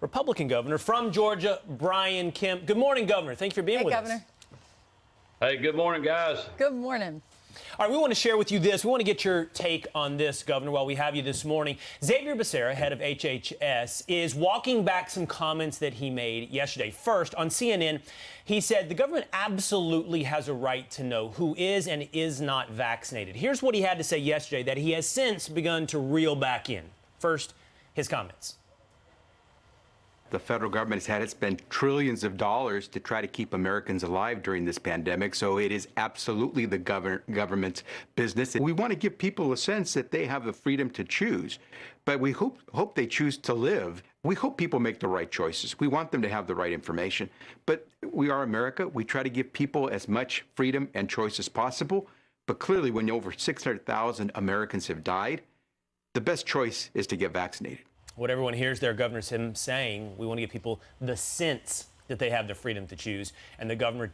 Republican governor from Georgia, Brian Kemp. Good morning, Governor. Thank you for being with Governor. us. Hey, good morning, guys. Good morning. All right, we want to share with you this. We want to get your take on this, Governor, while we have you this morning. Xavier Becerra, head of HHS, is walking back some comments that he made yesterday. First, on CNN, he said the government absolutely has a right to know who is and is not vaccinated. Here's what he had to say yesterday that he has since begun to reel back in. First, his comments. The federal government has had to spend trillions of dollars to try to keep Americans alive during this pandemic, so it is absolutely the government's business. We want to give people a sense that they have the freedom to choose, but we hope they choose to live. We hope people make the right choices. We want them to have the right information, but we are America. We try to give people as much freedom and choice as possible, but clearly when over 600,000 Americans have died, the best choice is to get vaccinated. What everyone hears there, Governor, is him saying we want to give people the sense that they have the freedom to choose, and the government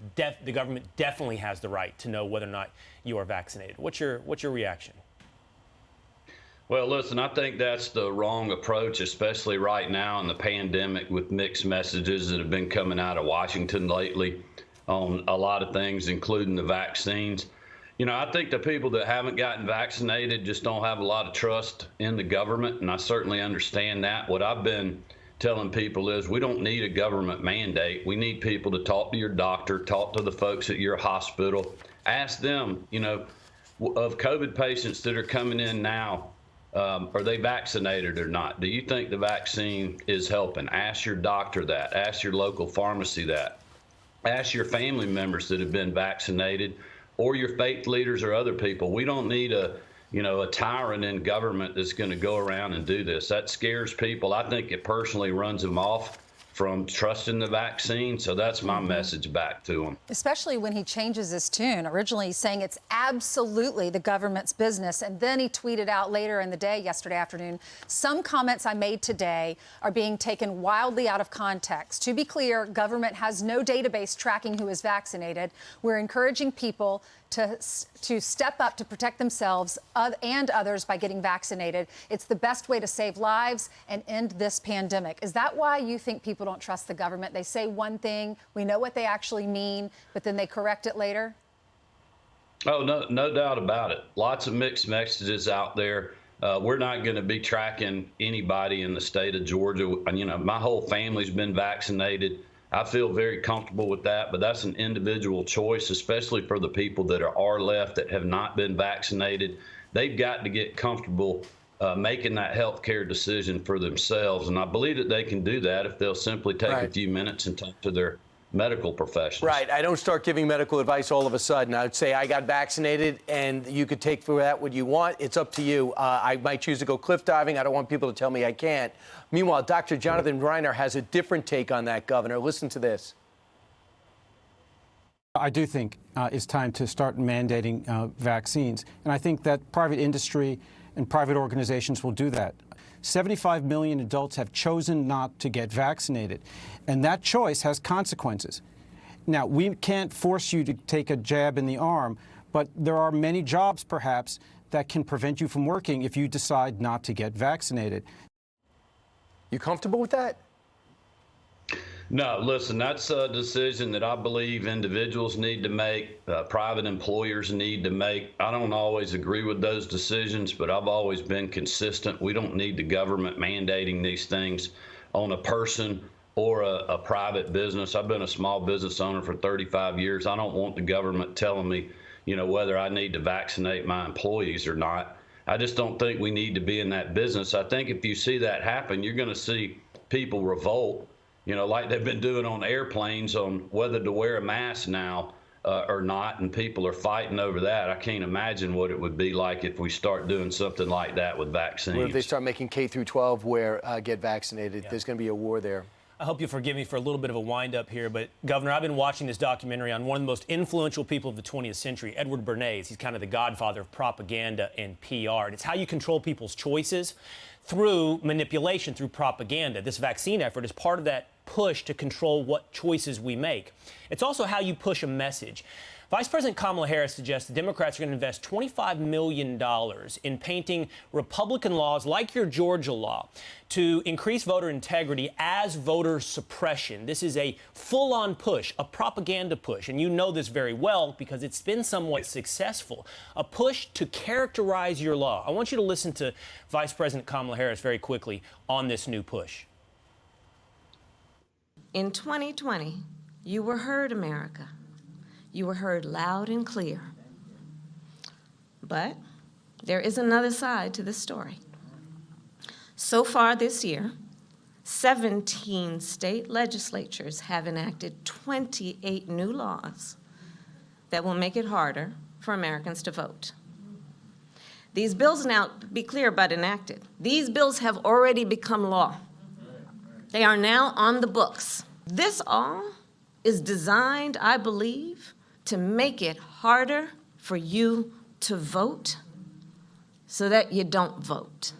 definitely has the right to know whether or not you are vaccinated. What's your reaction? Well, listen, I think that's the wrong approach, especially right now in the pandemic with mixed messages that have been coming out of Washington lately on a lot of things, including the vaccines. You know, I think the people that haven't gotten vaccinated just don't have a lot of trust in the government, and I certainly understand that. What I've been telling people is we don't need a government mandate. We need people to talk to your doctor, talk to the folks at your hospital, ask them, you know, of COVID patients that are coming in now, are they vaccinated or not? Do you think the vaccine is helping? Ask your doctor that. Ask your local pharmacy that. Ask your family members that have been vaccinated, or your faith leaders or other people. We don't need a tyrant in government that's going to go around and do this. That scares people. I think it personally runs them off from trusting the vaccine. So that's my message back to him. Especially when he changes his tune. Originally, he's saying it's absolutely the government's business. And then he tweeted out later in the day, yesterday afternoon, some comments I made today are being taken wildly out of context. To be clear, government has no database tracking who is vaccinated. We're encouraging people to step up to protect themselves and others by getting vaccinated. It's the best way to save lives and end this pandemic. Is that why you think people don't trust the government? They say one thing, we know what they actually mean, but then they correct it later? Oh, no doubt about it. Lots of mixed messages out there. We're not going to be tracking anybody in the state of Georgia. You know, my whole family's been vaccinated. I feel very comfortable with that, but that's an individual choice, especially for the people that are left that have not been vaccinated. They've got to get comfortable making that health care decision for themselves. And I believe that they can do that if they'll simply take a few minutes and talk to their medical professionals. Right. I don't start giving medical advice all of a sudden. I would say I got vaccinated and you could take for that what you want. It's up to you. I might choose to go cliff diving. I don't want people to tell me I can't. Meanwhile, Dr. Jonathan Reiner has a different take on that, Governor. Listen to this. I do think it's time to start mandating vaccines. And I think that private industry and private organizations will do that. 75 million adults have chosen not to get vaccinated, and that choice has consequences. Now, we can't force you to take a jab in the arm, but there are many jobs, perhaps, that can prevent you from working if you decide not to get vaccinated. You comfortable with that? No, listen, that's a decision that I believe individuals need to make, private employers need to make. I don't always agree with those decisions, but I've always been consistent. We don't need the government mandating these things on a person or a private business. I've been a small business owner for 35 years. I don't want the government telling me, you know, whether I need to vaccinate my employees or not. I just don't think we need to be in that business. I think if you see that happen, you're going to see people revolt, you know, like they've been doing on airplanes on whether to wear a mask now or not, and people are fighting over that. I can't imagine what it would be like if we start doing something like that with vaccines. Or if they start making K through 12 where get vaccinated, there's going to be a war there. I hope you'll forgive me for a little bit of a wind-up here, but, Governor, I've been watching this documentary on one of the most influential people of the 20th century, Edward Bernays. He's kind of the godfather of propaganda and PR. And it's how you control people's choices through manipulation, through propaganda. This vaccine effort is part of that push to control what choices we make. It's also how you push a message. Vice President Kamala Harris suggests the Democrats are going to invest $25 million in painting Republican laws like your Georgia law to increase voter integrity as voter suppression. This is a full-on push, a propaganda push, and you know this very well because it's been somewhat successful, a push to characterize your law. I want you to listen to Vice President Kamala Harris very quickly on this new push. In 2020, you were heard, America. You were heard loud and clear. But there is another side to this story. So far this year, 17 state legislatures have enacted 28 new laws that will make it harder for Americans to vote. These bills, now, be clear about enacted, these bills have already become law. They are now on the books. This all is designed, I believe, to make it harder for you to vote so that you don't vote.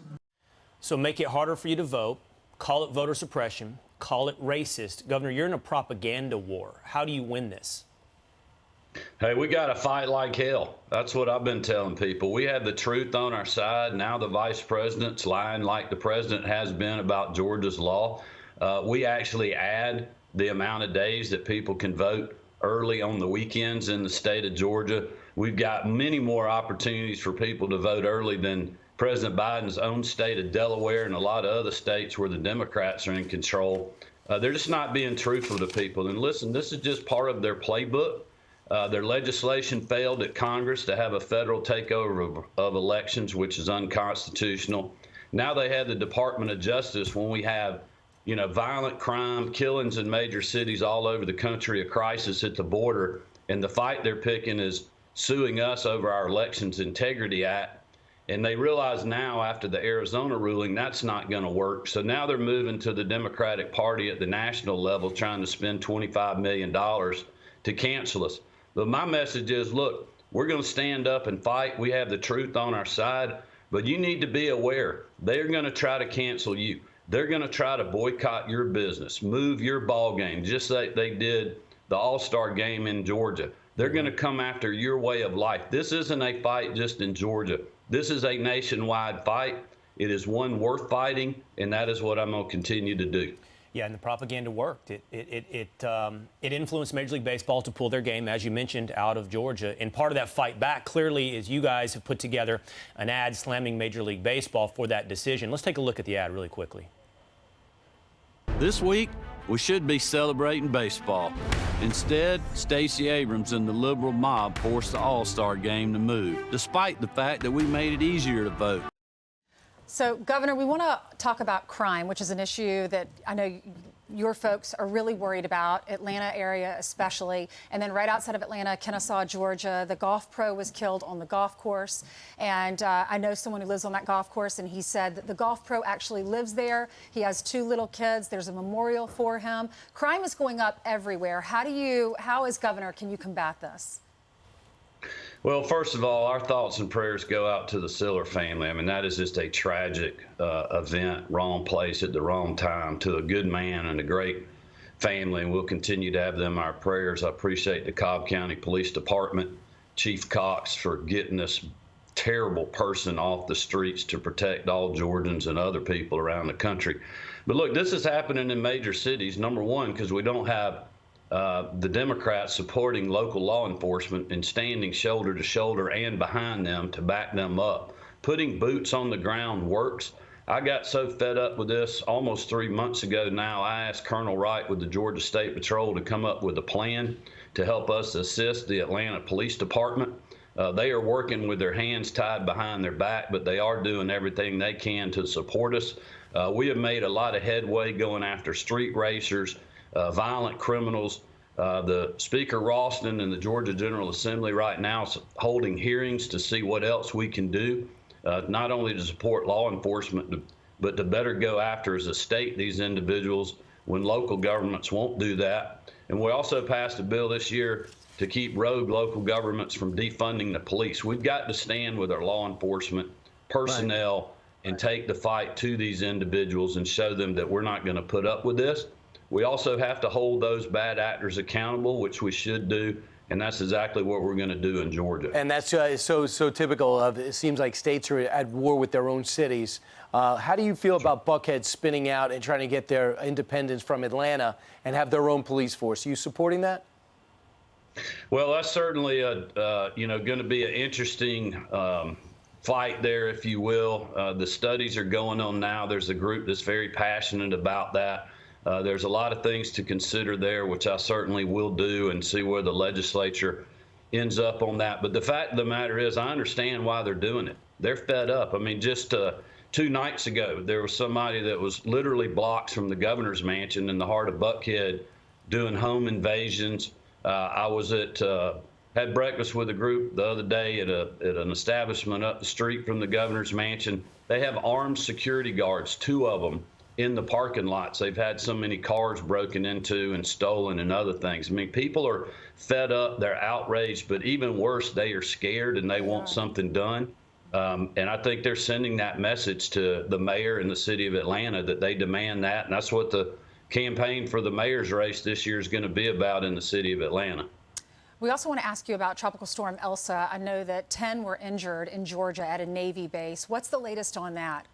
So make it harder for you to vote, call it voter suppression, call it racist. Governor, you're in a propaganda war. How do you win this? Hey, we got to fight like hell. That's what I've been telling people. We have the truth on our side. Now the vice president's lying like the president has been about Georgia's law. We actually add the amount of days that people can vote early on the weekends in the state of Georgia. We've got many more opportunities for people to vote early than President Biden's own state of Delaware and a lot of other states where the Democrats are in control. They're just not being truthful to people. And listen, this is just part of their playbook. Their legislation failed at Congress to have a federal takeover of elections, which is unconstitutional. Now they have the Department of Justice when we have violent crime, killings in major cities all over the country, a crisis at the border, and the fight they're picking is suing us over our Elections Integrity Act. And they realize now, after the Arizona ruling, that's not going to work. So now they're moving to the Democratic Party at the national level, trying to spend $25 million to cancel us. But my message is, look, we're going to stand up and fight. We have the truth on our side, but you need to be aware. They're going to try to cancel you. They're going to try to boycott your business, move your ball game, just like they did the All-Star game in Georgia. They're going to come after your way of life. This isn't a fight just in Georgia. This is a nationwide fight. It is one worth fighting, and that is what I'm going to continue to do. Yeah, and the propaganda worked. It influenced Major League Baseball to pull their game, as you mentioned, out of Georgia. And part of that fight back, clearly, is you guys have put together an ad slamming Major League Baseball for that decision. Let's take a look at the ad really quickly. This week, we should be celebrating baseball. Instead, Stacey Abrams and the liberal mob forced the All-Star game to move, despite the fact that we made it easier to vote. So, Governor, we want to talk about crime, which is an issue that I know your folks are really worried about, Atlanta area especially. And then right outside of Atlanta, Kennesaw, Georgia, the golf pro was killed on the golf course. And I know someone who lives on that golf course, and he said that the golf pro actually lives there. He has 2 little kids. There's a memorial for him. Crime is going up everywhere. How as governor, can you combat this? Well, first of all, our thoughts and prayers go out to the Siller family. I mean, that is just a tragic event, wrong place at the wrong time, to a good man and a great family, and we'll continue to have them our prayers. I appreciate the Cobb County Police Department, Chief Cox, for getting this terrible person off the streets to protect all Georgians and other people around the country. But look, this is happening in major cities, number one, because we don't have the Democrats supporting local law enforcement and standing shoulder to shoulder and behind them to back them up. Putting boots on the ground works. I got so fed up with this almost 3 months ago now, I asked Colonel Wright with the Georgia State Patrol to come up with a plan to help us assist the Atlanta Police Department. They are working with their hands tied behind their back, but they are doing everything they can to support us. We have made a lot of headway going after street racers, violent criminals. The Speaker Ralston and the Georgia General Assembly right now is holding hearings to see what else we can do, not only to support law enforcement, but to better go after as a state these individuals when local governments won't do that. And we also passed a bill this year to keep rogue local governments from defunding the police. We've got to stand with our law enforcement personnel and take the fight to these individuals and show them that we're not going to put up with this. We also have to hold those bad actors accountable, which we should do, and that's exactly what we're going to do in Georgia. And that's so typical of it. Seems like states are at war with their own cities. How do you feel about Buckhead spinning out and trying to get their independence from Atlanta and have their own police force? Are you supporting that? Well, that's certainly going to be an interesting fight there, if you will. The studies are going on now. There's a group that's very passionate about that. There's a lot of things to consider there, which I certainly will do, and see where the legislature ends up on that. But the fact of the matter is, I understand why they're doing it. They're fed up. I mean, just 2 nights ago, there was somebody that was literally blocks from the governor's mansion in the heart of Buckhead doing home invasions. I was had breakfast with a group the other day at an establishment up the street from the governor's mansion. They have armed security guards, 2 of them, in the parking lots. They've had so many cars broken into and stolen and other things. I mean, people are fed up, they're outraged, but even worse, they are scared and they want something done. And I think they're sending that message to the mayor and the city of Atlanta that they demand that. And that's what the campaign for the mayor's race this year is going to be about in the city of Atlanta. We also want to ask you about Tropical Storm Elsa. I know that 10 were injured in Georgia at a Navy base. What's the latest on that?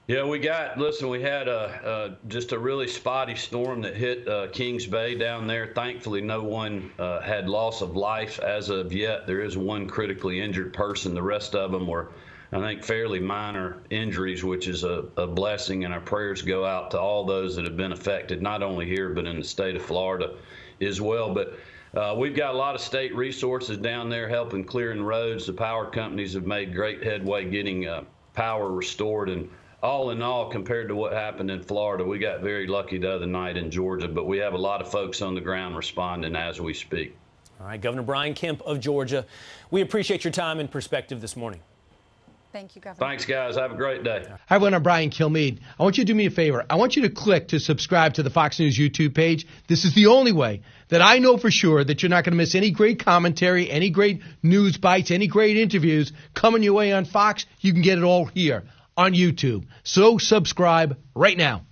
Yeah, we had just a really spotty storm that hit Kings Bay down there. Thankfully, no one had loss of life as of yet. There is 1 critically injured person. The rest of them were, I think, fairly minor injuries, which is a blessing, and our prayers go out to all those that have been affected, not only here, but in the state of Florida as well. But we've got a lot of state resources down there helping clearing roads. The power companies have made great headway getting power restored, and all in all, compared to what happened in Florida, we got very lucky the other night in Georgia, but we have a lot of folks on the ground responding as we speak. All right, Governor Brian Kemp of Georgia, we appreciate your time and perspective this morning. Thank you, Governor. Thanks, guys. Have a great day. Hi, everyone. I'm Brian Kilmeade. I want you to do me a favor. I want you to click to subscribe to the Fox News YouTube page. This is the only way that I know for sure that you're not going to miss any great commentary, any great news bites, any great interviews coming your way on Fox. You can get it all here on YouTube. So subscribe right now.